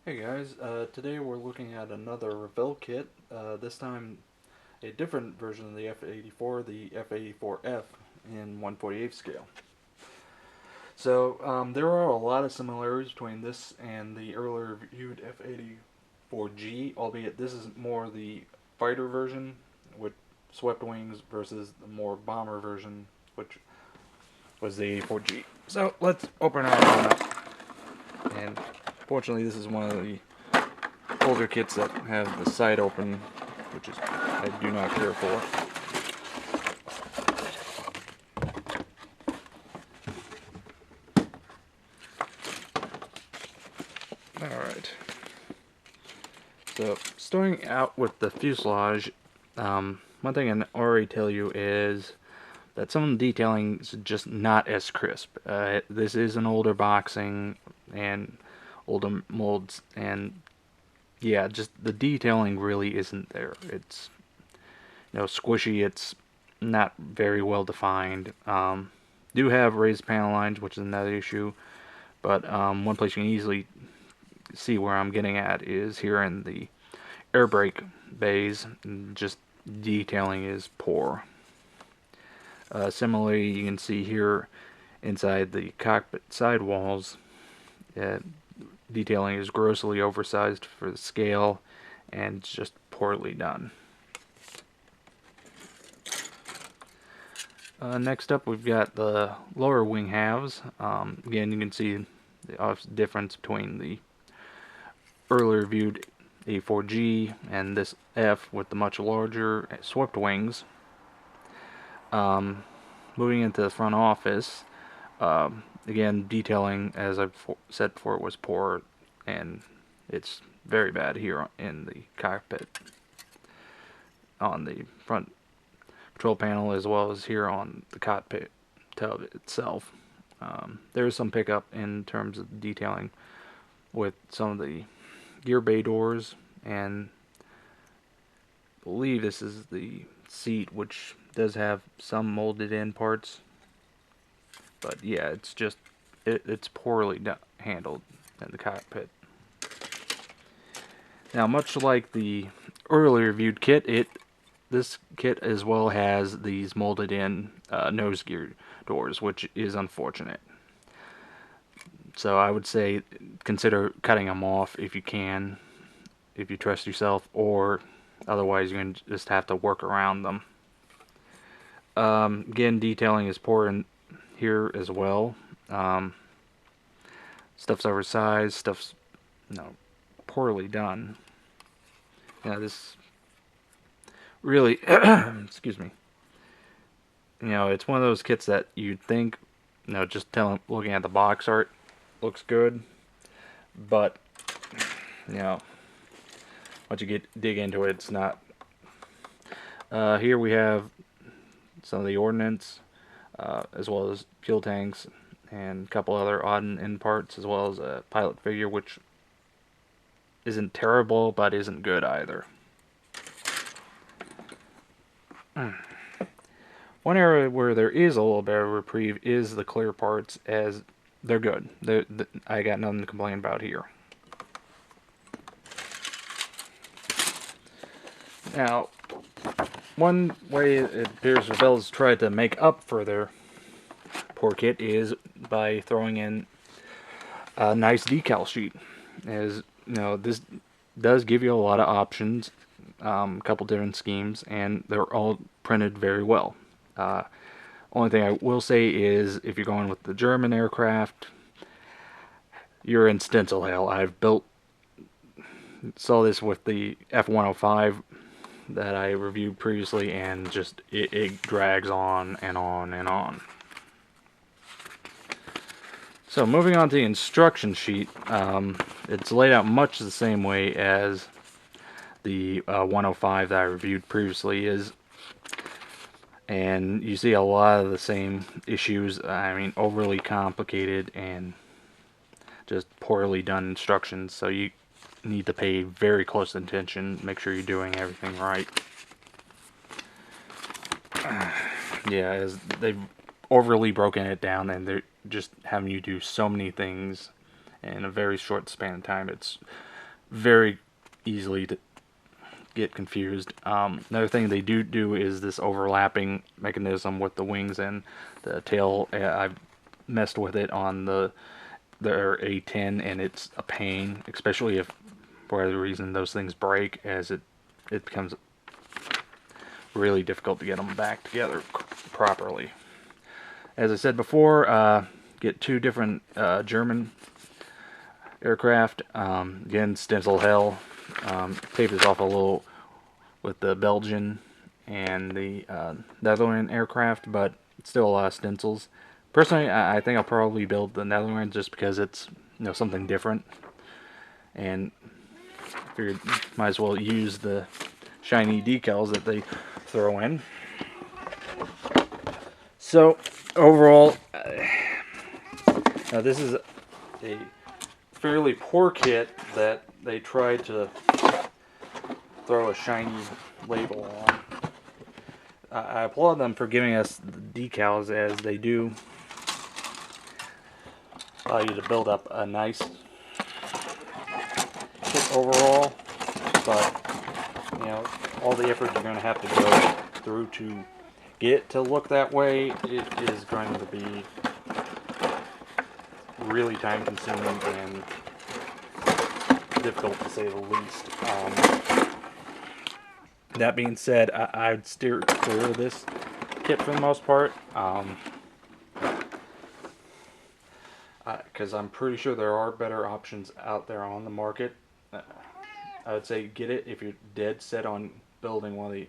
Hey guys, today we're looking at another Revell kit, this time a different version of the F-84, the F-84F in 1/48 scale. So there are a lot of similarities between this and the earlier reviewed F-84G, albeit this is more the fighter version with swept wings versus the more bomber version, which was the 84G. So let's open our one up, and fortunately this is one of the older kits that have the side open, which is I do not care for. Alright. So, starting out with the fuselage, one thing I can already tell you is that some of the detailing is just not as crisp. This is an older boxing and older molds, and yeah, just the detailing really isn't there. It's squishy. It's not very well defined. Do have raised panel lines, which is another issue. But one place you can easily see where I'm getting at is here in the air brake bays. Just detailing is poor. Similarly, you can see here inside the cockpit sidewalls, detailing is grossly oversized for the scale and just poorly done. Next up, we've got the lower wing halves. Again, you can see the difference between the earlier viewed A4G and this F with the much larger swept wings. Moving into the front office, again, detailing, as I've said before, was poor, and it's very bad here in the cockpit on the front control panel, as well as here on the cockpit tub itself. There is some pickup in terms of detailing with some of the gear bay doors, and I believe this is the seat, which does have some molded in parts, but yeah, it's just it's poorly handled in the cockpit. Now, much like the earlier viewed kit, this kit as well has these molded in nose gear doors, which is unfortunate. So I would say consider cutting them off if you can, if you trust yourself, or otherwise you're going to just have to work around them. Again, detailing is poor in here as well. Stuff's oversized, stuff's poorly done. This really, excuse me. It's one of those kits that you'd think, just looking at the box art, looks good, but once you dig into it, it's not. Here we have some of the ordnance, as well as fuel tanks and a couple other odd end parts, as well as a pilot figure, which isn't terrible but isn't good either. One area where there is a little bit of reprieve is the clear parts, as they're good. I got nothing to complain about here. Now, one way it appears Revell has tried to make up for their poor kit is by throwing in a nice decal sheet. As this does give you a lot of options, a couple different schemes, and they're all printed very well. Only thing I will say is, if you're going with the German aircraft, you're in stencil hell. Saw this with the F-105 that I reviewed previously, and just it drags on and on and on. So moving on to the instruction sheet, it's laid out much the same way as the 105 that I reviewed previously is, and you see a lot of the same issues. I mean, overly complicated and just poorly done instructions, so you need to pay very close attention, make sure you're doing everything right. Yeah, as they've overly broken it down, and they're just having you do so many things in a very short span of time. It's very easily to get confused. Another thing they do is this overlapping mechanism with the wings and the tail. I've messed with it on their A10, and it's a pain, especially if for whatever reason those things break, as it becomes really difficult to get them back together properly. As I said before, get two different German aircraft. Again, stencil hell. Tape this off a little with the Belgian and the Netherlands aircraft, but still a lot of stencils. Personally, I think I'll probably build the Netherlands just because it's something different, and figured might as well use the shiny decals that they throw in. So overall, this is a fairly poor kit that they tried to throw a shiny label on. I applaud them for giving us the decals, as they do allow you to build up a nice kit overall, but all the effort you're going to have to go through to get it to look that way, it is going to be really time consuming and difficult to say the least. That being said, I'd steer clear of this kit for the most part, because I'm pretty sure there are better options out there on the market. I would say get it if you're dead set on building one of the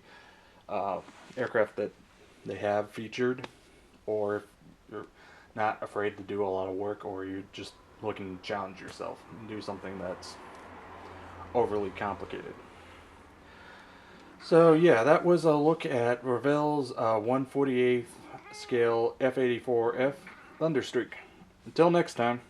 aircraft that they have featured, or if you're not afraid to do a lot of work, or you're just looking to challenge yourself and do something that's overly complicated. So yeah, that was a look at Revell's 1/48th scale F-84F Thunderstreak. Until next time.